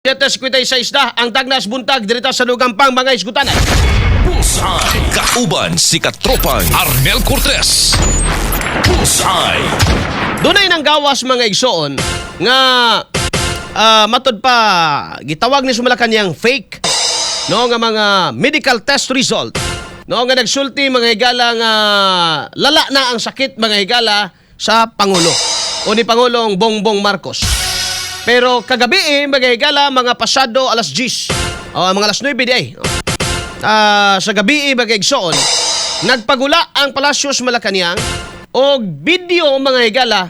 Yates kwitay sa isda, ang tagnas buntag dirita sa lugampang mga isgutanan. Bullseye. Kauban si Katropang Arnel Cortez. Bullseye. Dunay nang gawas mga igsoon nga matod pa gitawag ni Sumalakanyang fake no nga mga medical test result no nga nagsulti mga higala nga lala na ang sakit mga higala sa Pangulo o ni Pangulong Bongbong Marcos. Pero kagabi mga higala mga pasado alas 10 mga alas 9 di ay sa gabi mga igsoon nagpagula ang Palacios Malacañang og video mga higala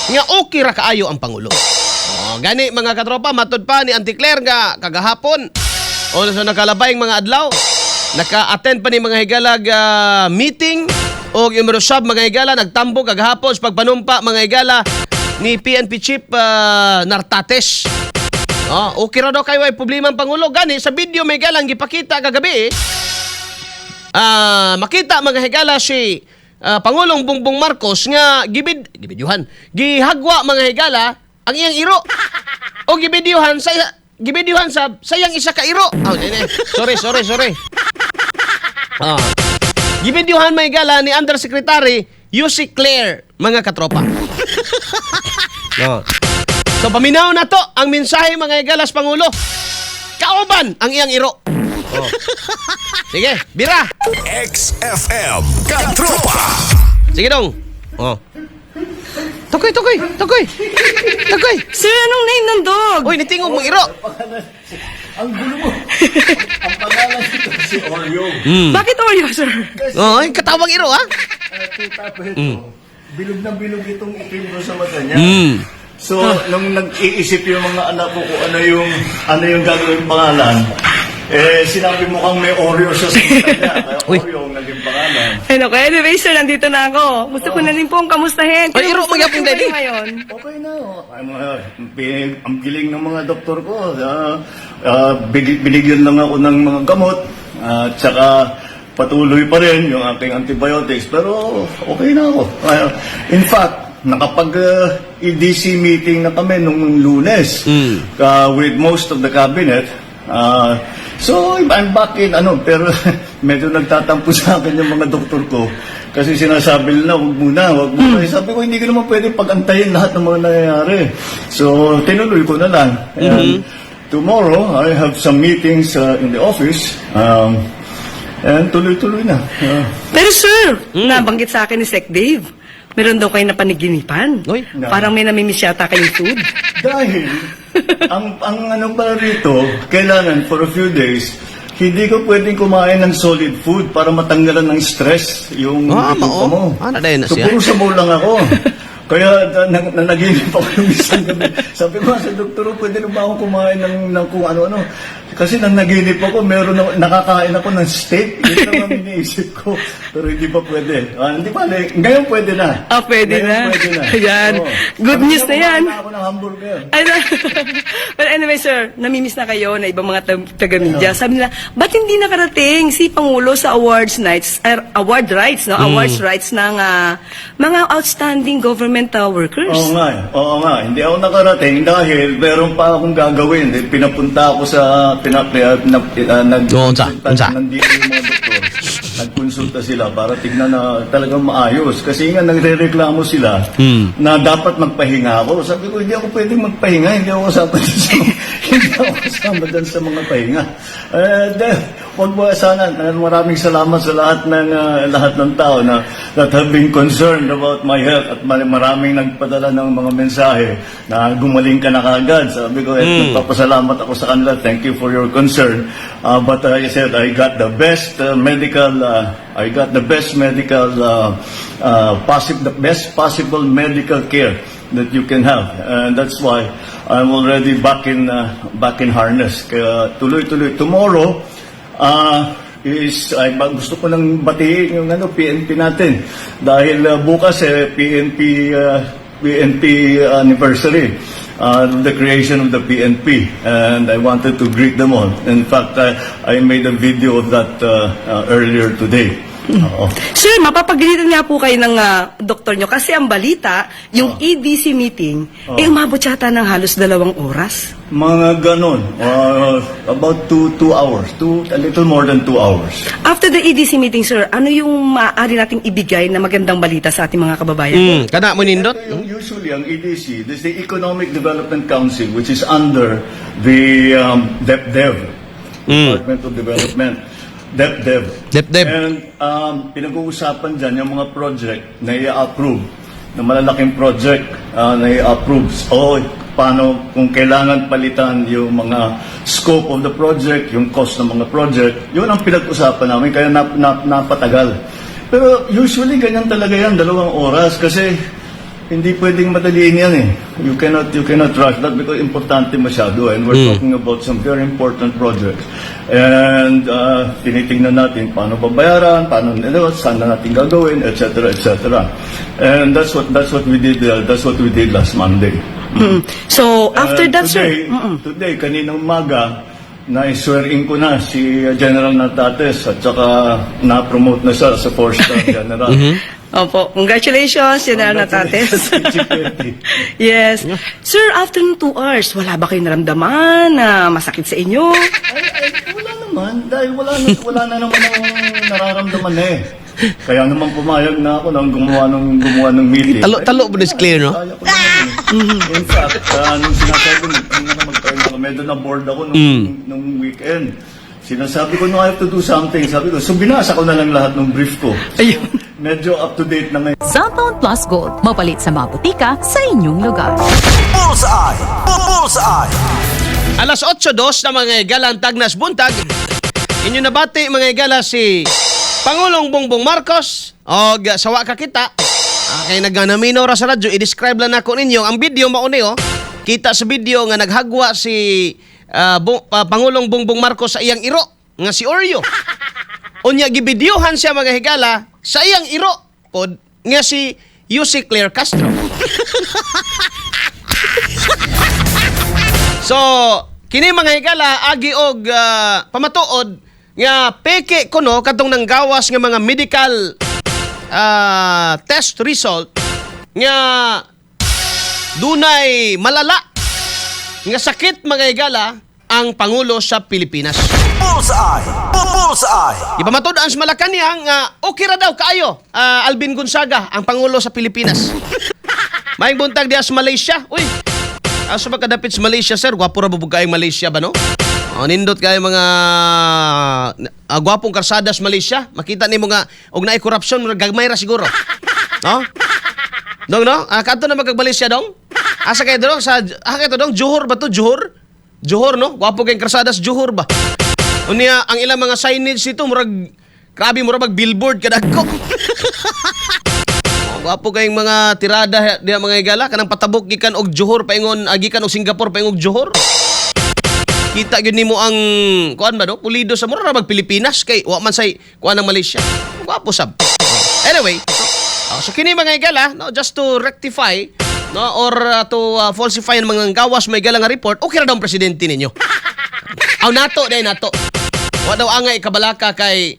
nga okay ra kaayo ang Pangulo. Gani mga katropa, matod pa ni Auntie Claire nga kagahapon o sa nakalabayng mga adlaw naka-attend pa ni mga higalag meeting o yung marusab mga higala nagtambo kagahapon sa pagpanumpa mga higala ni PNP Chief Nartates. Okay ra daw kayo ay problema ang Pangulo. Gani sa video may higalang gipakita kagabi makita mga higala si Pangulong Bongbong Marcos nga gihagwa mga higala ang iyang iro o gibidyohan sa sayang isa ka iro. Sorry. Gibidyohan mga higala ni Undersecretary Yussi Claire mga katropa. So paminaw na to ang mensahe mga higala sa Pangulo. Kauban ang iyang iro. Sige, bira. XFM Katropa. Sige dong. Tukoy. Sir, anong name ng dog? Uy, nitingog mong iro. Ang gulo mo. Ang pangalan nito si Oreo. Bakit Oreo, sir? Ay, katawang iro ha. Tapos ito, bilog na bilog itong itim doon sa mata niya. So, nung nag-iisip yung mga anak ko kung ano yung gagawin pangalan, sinabi mo kang may Oreo sa mata niya. Kaya Oreo ang naging pangalan. Anyway, sir, nandito na ako. Gusto ko na rin pong kamustahin. Ay, iro, magyapong daddy. Ngayon. Okay na. Ang giling ng mga doktor ko. Binigyan lang ako ng mga gamot. Tsaka patuloy pa rin yung aking antibiotics. Pero okay na ako. In fact, nakapag-EDC meeting na kami nung Lunes with most of the cabinet. So, I'm back in, pero medyo nagtatampo sa akin yung mga doktor ko. Kasi sinasabi nila, wag muna. Sabi ko, hindi ko naman pwede pagantayin lahat ng mga nangyayari. So, tinuloy ko na lang. And tomorrow, I have some meetings in the office. And tuloy-tuloy na. Pero sir, nabanggit sa akin ni Sec Dave, meron daw kayo napaniginipan. Uy. Parang may namimiss yata kayong food. Dahil, ang ano pala rito, kailangan for a few days, hindi ko pwedeng kumain ng solid food para matanggalan ng stress yung ito mo. Na na So, siya. puro sabaw lang ako. Kaya nanaginip ako yung isang gabi. Sabi ko sa doktor, pwede na ba akong kumain ng kung ano-ano? Kasi nang naginip ako, nakakain ako ng steak. Yun naman iniisip ko. Pero hindi pa pwede. Hindi pa, ngayon pwede na. Pwede na. Pwede na. Ayan. Good news na yan. Kumain na ako ng hamburger. But anyway, sir, namimiss na kayo na ibang mga taga-media. Sabi nila, ba't hindi nakarating si Pangulo sa awards rights ng mga outstanding government workers? Oo nga. Hindi ako nakarating dahil meron pa akong gagawin. Pinapunta ako sa unsa? nandito yung mga doktor. Nagkonsulta sila para tignan na talagang maayos. Kasi nga nagre-reklamo sila na dapat magpahinga ako. Sabi ko, hindi ako pwedeng magpahinga. Hindi ako kasama dyan sa mga pahinga. Huwag mo sana. Maraming salamat sa lahat ng tao that have been concerned about my health at maraming nagpadala ng mga mensahe na gumaling ka na kagad. Sabi ko, nagpapasalamat ako sa kanila. Thank you for your concern. But I said, I got the best the best possible medical care that you can have, and that's why I'm already back in harness. Kaya tuloy-tuloy. Tomorrow gusto ko nang batiin yung PNP natin dahil bukas PNP anniversary. The creation of the PNP, and I wanted to greet them all. In fact, I made a video of that earlier today. Oo. Sir, mapapagalitan nga po kayo ng doktor nyo kasi ang balita, yung EDC meeting, umabot yata ng halos 2 oras. Mga ganon. About 2 hours. A little more than 2 hours. After the EDC meeting, sir, ano yung maaari nating ibigay na magandang balita sa ating mga kababayan? Kana mo nindot? Usually, ang EDC, this is the Economic Development Council, which is under the DepDev, Department of Development. DepDev. DepDev. And pinag-uusapan dyan yung mga project na i-approve, na malalaking project na i-approve. O paano, kung kailangan palitan yung mga scope of the project, yung cost ng mga project, yun ang pinag-usapan namin, kaya napatagal. Pero usually ganyan talaga yan, 2 oras, kasi hindi pwedeng madaliin yan eh. You cannot rush that because importante masyado and we're talking about some very important projects. And tinitingnan natin paano babayaran, saan na natin gagawin, etc. And that's what we did. That's what we did last Monday. So, after that, today, sir... Today, kaninang umaga, na-swearing ko na si General Natates at saka na-promote na siya sa 4-star General. Opo, congratulations, General Natates. Yes. Sir, after ng 2 hours, wala ba kayong naramdaman na masakit sa inyo? Ay, wala naman. Dahil wala na naman ang nararamdaman eh. Kaya naman pumayag na ako nang gumawa ng meeting. Talo mo is clear, no? Kaya ko naman eh. In fact, nung sinasabi ko, medyo na bored ako nung weekend. Sinasabi ko, no, I have to do something. Sabi ko, so binasa ko na lang lahat ng brief ko. Ayun. Medyo up to date na ngayon. Cellphone Plus Gold. Mapalit sa mga butika sa inyong lugar. Bullseye! Bullseye! Alas 8:02 na mga igalang tagnas buntag. Inyo nabati mga igala si Pangulong Bongbong Marcos o sawa ka kita. Kay nagnamino ra sa radyo, i-describe lang nako ninyo ang video mauni oh. Kita sa video nga naghagwa si Pangulong Bongbong Marcos sa iyang iro nga si Oreo. Unya gibidyohan siya mga higala sa iyang iro pod nga si Yussi Claire Castro. So, kini mga higala agi og pamatuod nga peke kuno kadtong nanggawas nga mga medical test result nga dunay malala nga sakit mga higala ang Pangulo sa Pilipinas. Bullseye! Bullseye! Ipamatod-an sa Malacanang okay ra daw kaayo Alvin Gonzaga ang Pangulo sa Pilipinas. Maayong buntag diha sa Malaysia. Uy, asa ba kadapit sa Malaysia, sir? Gwapo ra bubog kaayong Malaysia ba, no? Nindot kayo mga gwapong karsada sa Malaysia. Makita nimo nga og naay korupsyon, gagmay ra siguro. No? Dong, no? Kanto na magag-Malaysia, dong? Asa kayo dong? Kayo dong? Johor ba to? Johor, no? Gwapo kayong karsada sa Johor ba? Unya, ang ilang mga signage dito, grabe mag-billboard kadagko. Gwapo kayong mga tirada diha mga igala kanang patabok gikan og Johor paingon gikan og Singapore paingon og Johor. Kita gyud nimo ang kuan ba no? Pulido sa mura ra mag Pilipinas kay wa man say kuan ng Malaysia. Gwapo sab. Anyway, so kini mga igala no, just to rectify no or to falsify ang mga gawas may igala nga report, okay ra daw ang presidente ninyo. Aw nato nato. Wa daw angay kabalaka kay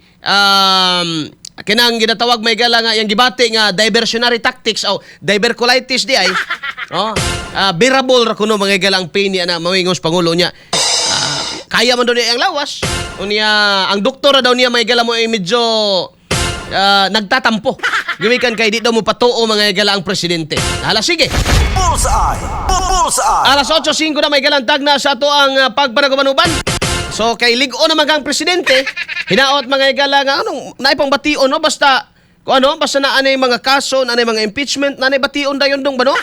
kinang ginatawag may gala nga yung gibati nga diversionary tactics o diverculitis di ay bearable ra kuno mga gala ang pain niya na mawingos Pangulo niya. Kaya man daw niya ang lawas. Unya ang doktor daw niya may gala mo ay medyo nagtatampo. Gamikan kay di daw mo patuo mga gala ang presidente. Hala sige. Bullseye! Bullseye! Alas 8:05 na may galantag na sa ato ang pagpanagumanuban. So kay ligo naman kang presidente, hinaot mga igala nga anong naipang bation no basta basta na anay mga kaso, na anay mga impeachment, na anay bation dayon dong ba no?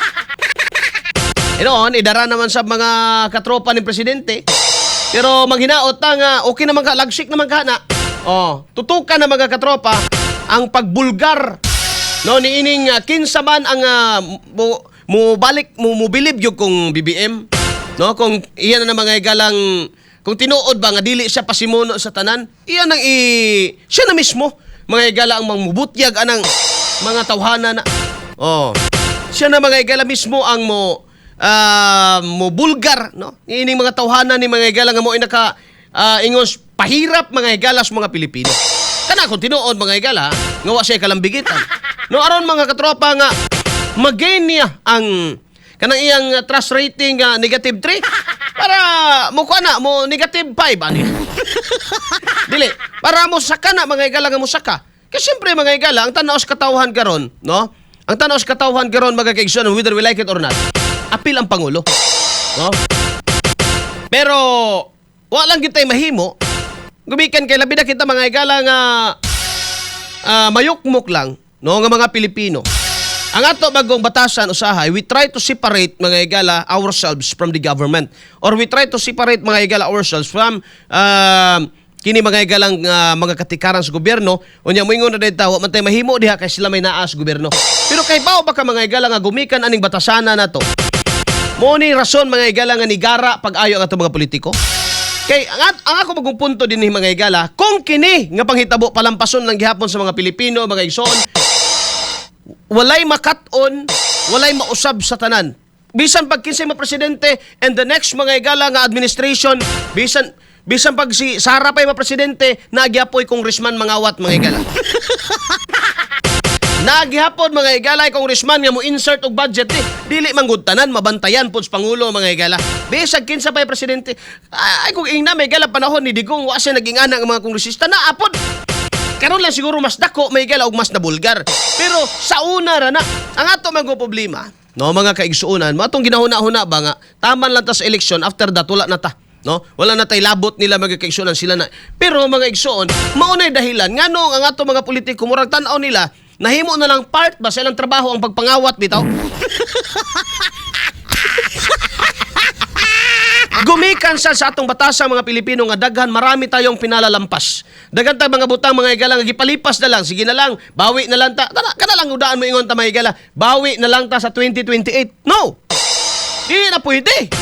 Idara naman sa mga katropa ni presidente. Pero maghinaot ta nga okay naman ka, lagsik naman ka na. Tutukan na mga katropa ang pagbulgar no ni ining kinsa man ang mobilib yung kung BBM no kung iyan na mga igalang kung tinuod ba nga dili siya pasimuno sa tanan, iyan ang siya na mismo mga igala ang mangmubutyag anang mga tawhana na. Siya na mga igala mismo ang mo bulgar no. Ining mga tawhana ni mga igala nga mo inaka ingos pahirap mga igala sa mga Pilipino. kana kung tinuod mga higala nga wa siya kalambigitan. No aron mga katropa nga mag-gain niya ang kanang iyang trust rating nga negative 3 para mo na mo negative 5 ani. Dili, para mo saka na mga higala nga mo saka. Kasi siyempre mga higala ang tanaw sa katawhan karon, no? Ang tanaw sa katawhan karon mga kaigsoon whether we like it or not. Apil ang pangulo, no? Pero wa lang kita mahimo. Gumikan kay labi na kita mga higala nga mayukmok lang, no, nga mga Pilipino. Ang ato bagong batasan usahay, we try to separate mga higala ourselves from the government, or we try to separate mga higala ourselves from kini mga higalang mga katikaran sa gobyerno. Unya moingon na dito wa man tay mahimo diha kay sila may naa sa gobyerno. Pero kay bao ba ka mga higala nga gumikan aning batasana nato? Mo ni rason mga higala nga nigara pag-ayo ang ato mga politiko. Kay ang ako bagong punto dinhi mga higala, kung kini nga panghitabo palampason lang gihapon sa mga Pilipino, mga igsoon, walay makat-on, walay mausab sa tanan. Bisan pag kinsay mga presidente and the next mga higala nga administration, bisan pag si Sara pa'y mga presidente, nagyapoy congressman mangawat mga higala. Nagyapon mga higala congressman nga mo insert og budget dili manggud tanan mabantayan pud sa pangulo mga higala. Bisag kinsa pa'y presidente, ay kung ingna may higala panahon ni Digong wa siya naging ana ang mga kongresista na apod. Karon lang siguro mas dako may higala og mas nabulgar. Pero sa una ra na ang ato mga problema, no mga kaigsuonan, mo atong ginahuna-huna ba nga taman lang ta sa election, after that wala na ta. No? Wala na tay labot nila mga kaigsuonan sila na. Pero mga igsuon, maunay dahilan nganong ang ato mga politiko murag tan-aw nila nahimo na lang part ba sa ilang trabaho ang pagpangawat bitaw? Gumikan sa atong batasang mga Pilipino nga daghan marami tayong pinalalampas. Daghan tayong mga butang mga higala nga gipalipas na lang. Sige na lang, bawi na lang ta. Kana lang udaan mo ingon ta mga higala. Bawi na lang ta sa 2028. No. Di na pwede.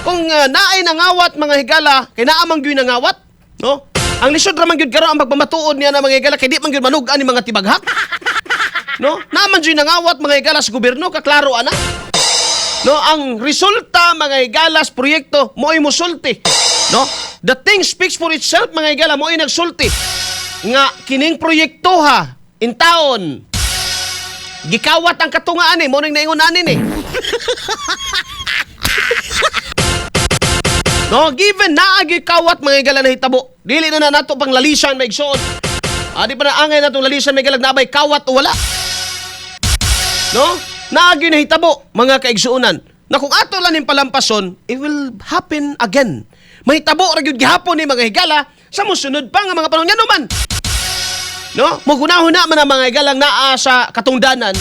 Kung naay nangawat mga higala, kay naamang gyud nangawat, no? Ang lisod ra man gyud karon ang pagpamatuod niya na mga higala kay di man gyud manugan ni mga tibaghak. No? Naaman gyud nangawat mga higala sa gobyerno, kaklaro ana. No, ang resulta mga higalas proyekto mo'y musulti. No? The thing speaks for itself mga higala mo'y nagsulti. Nga kining proyekto ha in taon gikawat ang katungaan mo ning naingon ani. No, given na gikawat mga higala na hitabo. Dili na nato pang lalisan may igsoon. Di pa na angay natong lalisan may higala nabay kawat o wala. No? Naagi na hitabo, mga kaigsuunan, na kung ato lang yung palampason, it will happen again. Mahitabo ra gyud gihapon ni mga higala sa musunod pa nga mga panahon yan naman. No? Maghuna-huna man ang mga higalang naa sa katungdanan.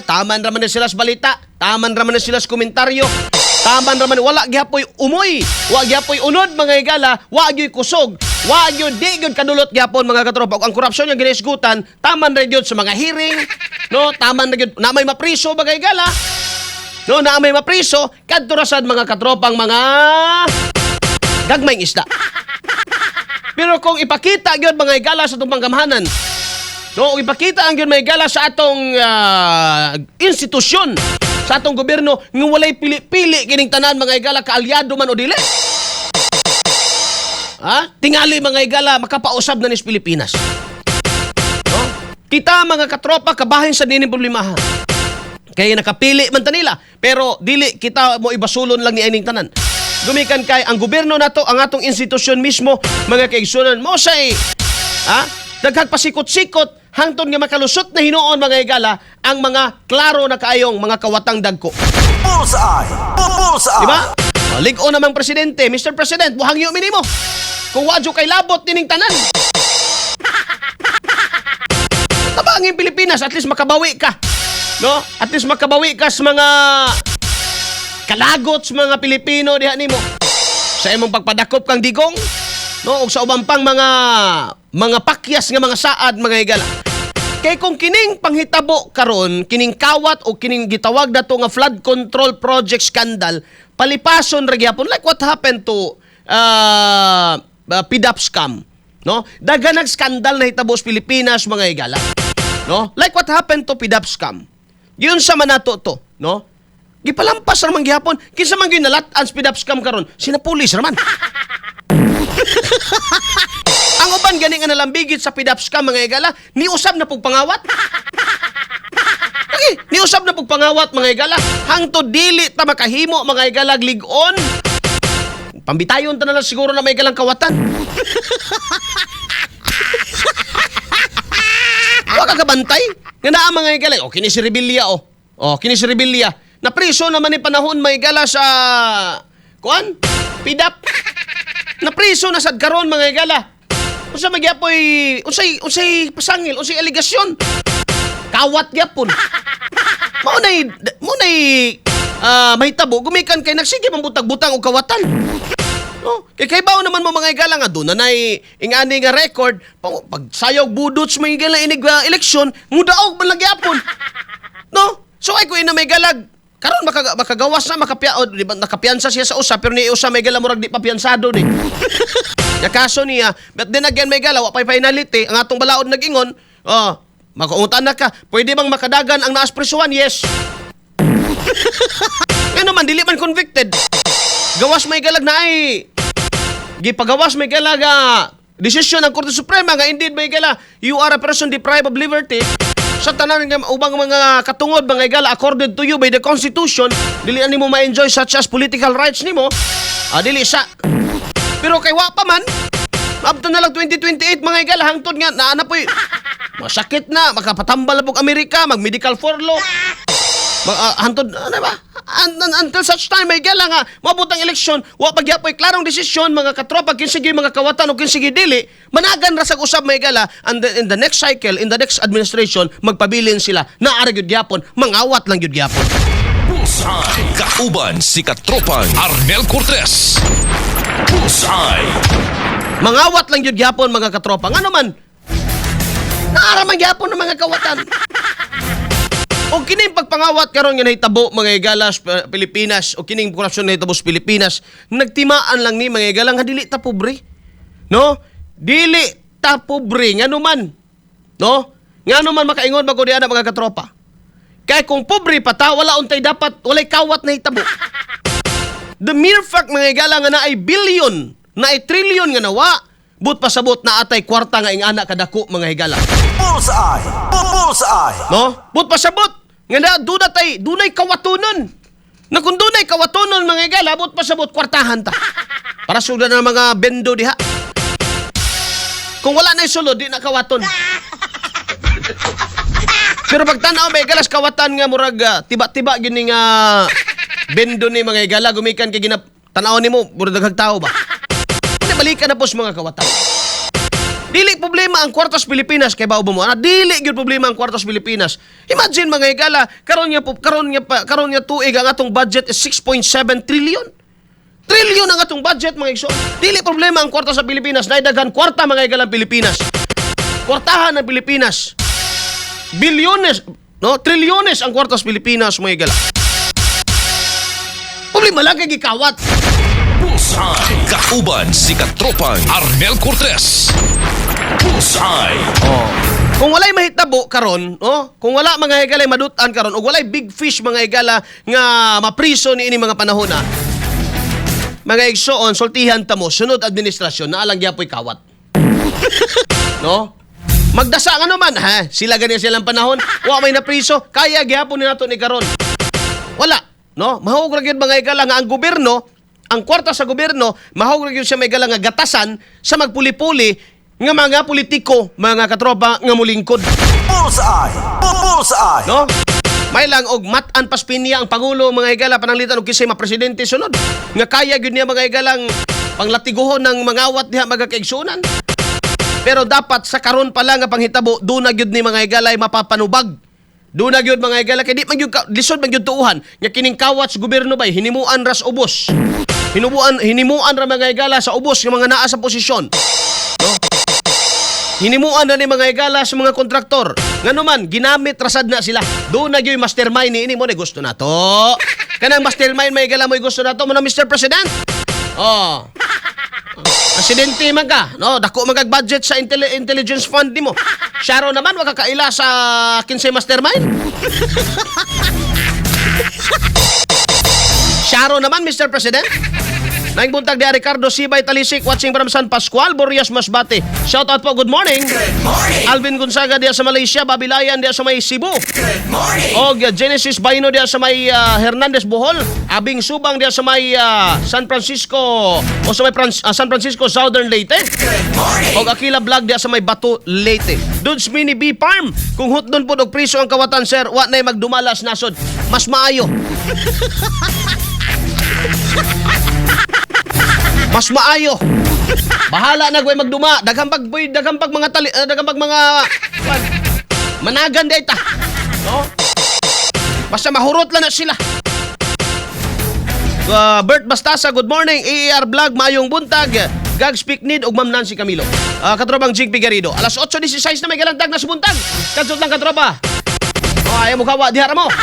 Taman raman na sila sa balita, taman raman na sila sa komentaryo, taman raman wala gihapoy umoy, wa gihapoy unod mga higala, wa gyud kusog. Wa gyud di gyud kadulot gyapon mga katropa. Ang korupsyon yung ginisgutan, taman ra gyud sa mga hearing, no? Taman ra gyud na may mapriso bagay gala. No, na may mapriso kadto ra sad mga katropang mga gagmayng isda. Pero kung ipakita gyud mga higala sa atong panggamhanan, no, ipakita ang gyud mga higala sa atong institusyon, sa atong gobyerno nga walay pili-pili kining tanan mga higala kaalyado man o dili. Tingali mga higala makapausab na nis Pilipinas. No? Kita mga katropa kabahin sa dining problemahan. Kaya nakapili man ta nila, pero dili kita mo ibasulon lang ni ining tanan. Gumikan kay ang gobyerno nato, ang atong institusyon mismo, mga kaigsunan mo say, daghang pasikot-sikot hangtod nga makalusot na hinuon mga higala ang mga klaro na kaayong mga kawatang dagko. Bullseye! Bullseye! Diba? Lig-o namang presidente, Mr. President, buhangyo minimo. Kung wadyo kay labot nining tanan. Tabangin Pilipinas, at least makabawi ka. No? At least makabawi ka sa mga kalagot sa mga Pilipino diha nimo. Sa imong pagpadakop kang digong, no? O sa ubang pang mga pakyas nga mga saad mga higala. Kay kung kining panghitabo karon, kining kawat o kining gitawag dato nga flood control project scandal, palipason ra gyapon like what happened to PDAP scam, no? Daghan nag skandal na hitabo sa Pilipinas mga higala, no? Like what happened to PDAP scam. Yun sa manato to, no? Gipalampas ra man gihapon, kinsa man gyud nalat-an sa PDAP scam karon, sina pulis ra man. Ang uban Human gani nga nalambigit sa pidaps ka mga igala, ni usab na pagpangawat. Okay, ni usab na pagpangawat mga igala. Hangtod dili ta makahimo mga igala lig-on. Pambitayon ta na lang siguro na may igalang kawatan. Wa ka kabantay. Nga naa mga igala. O, kini si Rebilla o. O, kini si Rebilla. Napriso naman ni panahon mga igala sa... Kuan? Pidap. Napriso na sad karon mga igala. Unsa magyapoy unsay pasangil, unsay aligasyon. Kawat gyapon. Maunay mahitabo gumikan kay nagsige mambutag-butang og kawatan. No, kay bawo naman mo mga igala nga doon nanay ingani nga record pag sayog budots mga igala inig eleksyon mudaog man gyapon. No? So ay ko ina may galag karon makagawas na di ba nakapiyansa siya sa usa pero ni usa may gala murag di pa piyansado ni. Ya kaso niya, but then again may gala wa pay finality ang atong balaod nag-ingon, makauntan na ka, pwede bang makadagan ang naas presuhan? Yes. Ano man dili man convicted. Gawas may galag na ay gipagawas may galag desisyon ng Korte Suprema nga indeed may gala you are a person deprived of liberty. Sa tanan nga ubang mga katungod mga igala accorded to you by the Constitution, dili ani mo ma-enjoy such as political rights nimo. Dili sa. Pero kay wa pa man, abto na lang 2028 mga igala hangtod nga naana poy masakit na makapatambal pug Amerika, mag-medical furlough. Hantod ano ba? Until such time may gala nga mabutang eleksyon, wa pagyapoy klarong desisyon mga katropa kinsige mga kawatan o kinsige dili, managan ra sa usab may gala and in the next cycle, in the next administration magpabilin sila na ara gyud gyapon, mangawat lang gyud gyapon. Bullseye. Kauban si katropang Arnel Cortez. Bullseye. Mangawat lang gyud gyapon mga katropa. Ngano man? Naara man gyapon ng mga kawatan. O kining pagpangawat karon nga nahitabo mga igalas Pilipinas o kining korupsyon nahitabo sa Pilipinas, nagtimaan lang ni mga igala nga dili ta pobre. No? Dili ta pobre ngano man. No? Ngano man makaingon magud diana mga katropa. Kay kung pobre pa ta wala untay dapat walay kawat na hitabo. The mere fact mga igala nga naay billion, naay trillion nga nawa, but pasabot na atay kwarta nga ingana kadako mga higala. Bullseye. Bullseye. No? But pasabot nga na dunay kawatonon. Na kung dunay kawatonon mga higala, but pasabot kwartahan ta. Para suda na mga bendo diha. Kung wala na sulod, di na kawaton. Pero pag tanaw may galas kawatan nga murag tiba-tiba gini nga bendo ni mga higala gumikan kay ginap tanaw nimo murag daghang tao ba. Balikan na po sa mga kawatan. Dili problema ang kwartas Pilipinas kay bawo mo. Dili gyud problema ang kwartas Pilipinas. Imagine mga higala, karon nya tuig ang atong budget is 6.7 trillion. Trillion ang atong budget mga igsoon. Dili problema ang kwarta sa Pilipinas, naidaghan kwarta mga higala Pilipinas. Kwartahan ng Pilipinas. Bilyones, no? Trilyones ang kwartas Pilipinas mga higala. Problema lang kay gikawat. Bullseye. Kauban si katropang Arnel Cortez. Bullseye. Kung walay mahitabo karon, kung wala mga higalay madutan karon, o walay big fish mga higala nga mapriso ni ini mga panahon na, mga igsoon, sultihan ta mo, sunod administrasyon, naalang gyapoy kawat. No? Magdasa nga naman, sila ganyan silang panahon, wa may napriso, kaya gyapon ni nato ni karon. Wala, no? Mahug ra gyud mga higala nga ang gobyerno, ang kwarta sa gobyerno, mahog gyud siya may gala nga gatasan sa magpuli-puli nga mga politiko, mga katropa nga mulingkod. Bullseye. Bullseye. No? May lang og matan paspinya ang pangulo mga higala pananglitan og kisay presidente sunod. Nga kaya gyud niya mga higalang panglatiguhon ng mangawat diha mga kaigsunan. Pero dapat sa karon pa lang nga panghitabo, do na gyud ni mga higalay mapapanubag. Do na gyud mga higala kay di man gyud lisod man gyud tuuhan nga kining kawat sa gobyerno bay hinimuan ras ubos. Hinimuan ra mga higala sa ubos ng mga naa sa posisyon. No? Hinimuan na ni mga higala sa mga kontraktor. Ngano man ginamit rasad na sila. Do na gyud mastermind ni ini mo ni gusto nato. Kanang mastermind may higala mo gusto nato mo na Mr. President. Presidente man ka, no? Dako magag budget sa intelligence fund nimo. Sharo naman wa ka kaila sa kinsay mastermind. Sharo naman Mr. President. Naing buntag diya Ricardo Sibay Talisik watching from San Pascual, Borrias Masbate. Shout out po, good morning. Alvin Gonzaga diya sa Malaysia, Babilayan diya sa may Cebu. Og Genesis Baino diya sa may Hernandez Bohol, Abing Subang diya sa may San Francisco o sa may San Francisco Southern Leyte. Og Aquila Vlog diya sa may Batu Leyte. Dudes Mini Bee Farm, kung hut doon po og priso ang kawatan sir, wa nay magdumalas nasod. Mas maayo. Mas maayo. Bahala na gaway magduma. Daghang pag mga daghang pag mga managan di ta. No? Basta mahurot lang na sila. Bert Bastasa, good morning. AAR Vlog, mayong buntag. Gag Speak Need ug Ma'am Nancy Camilo. Katrobang Jig Figueredo. Alas 8:16 na may galantag na sa buntag. Kadsot lang katropa. Ayaw mo kawa, dihara mo.